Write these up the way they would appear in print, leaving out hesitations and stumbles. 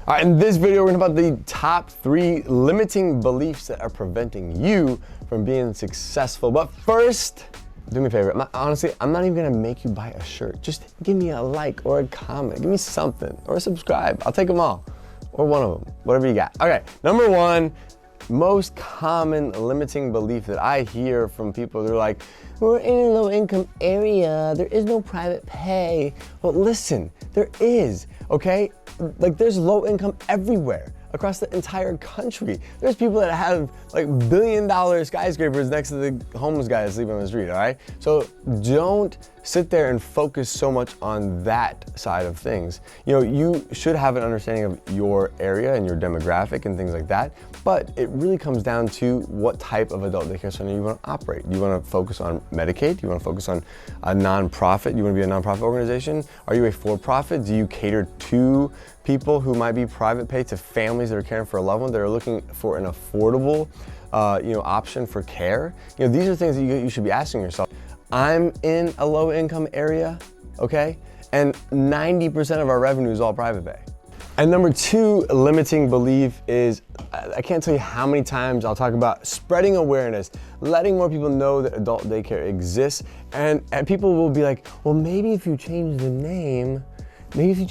All right, in this video, we're gonna talk about the top 3 limiting beliefs that are preventing you from being successful. But first, do me a favor. Honestly, I'm not even gonna make you buy a shirt. Just give me a like or a comment. Give me something, or a subscribe. I'll take them all, or one of them, whatever you got. Okay, number 1, most common limiting belief that I hear from people, they're like, we're in a low income area, there is no private pay. Well, listen, there is, okay? Like, there's low income everywhere across the entire country. There's people that have like $1 billion skyscrapers next to the homeless guy that's sleeping on the street, all right? So don't sit there and focus so much on that side of things. You know, you should have an understanding of your area and your demographic and things like that, but it really comes down to what type of adult daycare center you want to operate. Do you want to focus on Medicaid? Do you want to focus on a nonprofit? You want to be a nonprofit organization? Are you a for-profit? Do you cater to people who might be private pay, to families that are caring for a loved one that are looking for an affordable option for care? You know, these are things that you should be asking yourself. I'm in a low income area, okay? And 90% of our revenue is all private pay. And number 2 limiting belief is, I can't tell you how many times I'll talk about spreading awareness, letting more people know that adult daycare exists, and people will be like, well, maybe if you change the name, then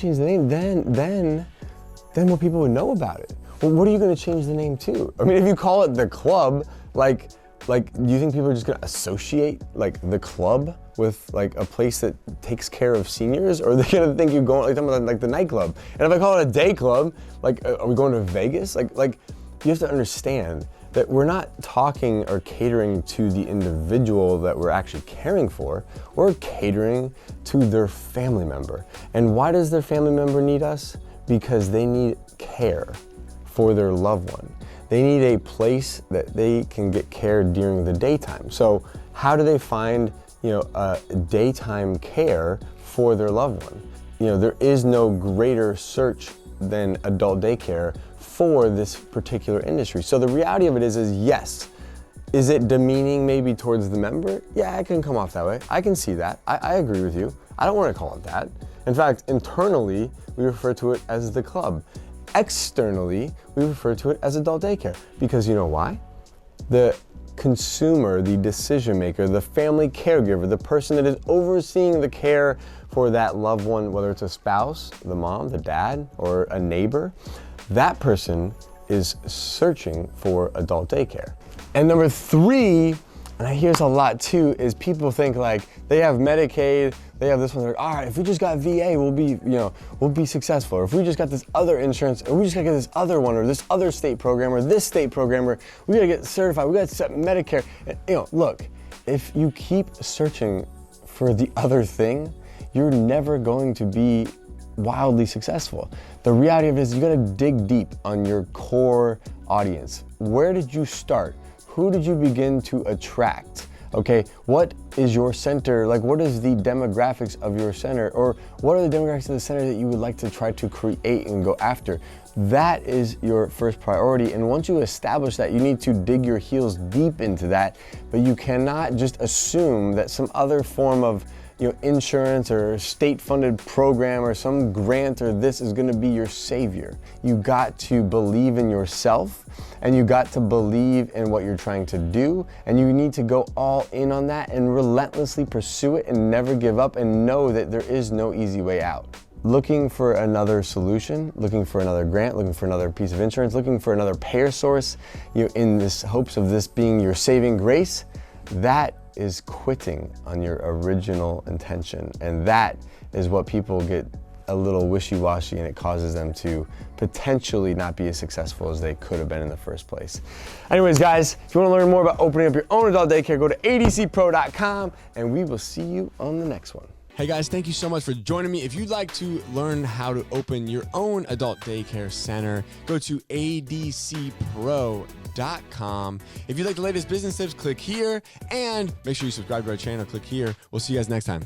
more people would know about it. Well, what are you gonna change the name to? I mean, if you call it the club, like, do you think people are just gonna associate like the club with like a place that takes care of seniors, or are they gonna think you're going like talking about like the nightclub? And if I call it a day club, like, are we going to Vegas? Like you have to understand that we're not talking or catering to the individual that we're actually caring for. We're catering to their family member. And why does their family member need us? Because they need care for their loved one. They need a place that they can get care during the daytime. So how do they find, daytime care for their loved one? You know, there is no greater search than adult daycare for this particular industry. So the reality of it is yes. Is it demeaning maybe towards the member? Yeah, it can come off that way. I can see that. I agree with you. I don't want to call it that. In fact, internally, we refer to it as the club. Externally, we refer to it as adult daycare. Because you know why? The consumer, the decision maker, the family caregiver, the person that is overseeing the care for that loved one, whether it's a spouse, the mom, the dad, or a neighbor, that person is searching for adult daycare. And number 3, and I hear this a lot too, is people think like they have Medicaid, they have this one, they're like, all right, if we just got VA, we'll be successful. Or if we just got this other insurance, or we just gotta get this other one, or this other state program, or this state program, or we gotta get certified, we gotta set Medicare. And, look, if you keep searching for the other thing, you're never going to be wildly successful. The reality of it is you gotta dig deep on your core audience. Where did you start? Who did you begin to attract? Okay, what is your center, like what is the demographics of your center, or what are the demographics of the center that you would like to try to create and go after? That is your first priority, and once you establish that, you need to dig your heels deep into that, but you cannot just assume that some other form of insurance or state-funded program or some grant or this is gonna be your savior. You got to believe in yourself, and you got to believe in what you're trying to do, and you need to go all in on that and relentlessly pursue it and never give up, and know that there is no easy way out. Looking for another solution, looking for another grant, looking for another piece of insurance, looking for another payer source, in this hopes of this being your saving grace, that is quitting on your original intention. And that is what people get a little wishy-washy, and it causes them to potentially not be as successful as they could have been in the first place. Anyways, guys, if you want to learn more about opening up your own adult daycare, go to adcpro.com, and we will see you on the next one. Hey guys, thank you so much for joining me. If you'd like to learn how to open your own adult daycare center, go to adcpro.com. If you'd like the latest business tips, click here, and make sure you subscribe to our channel, click here. We'll see you guys next time.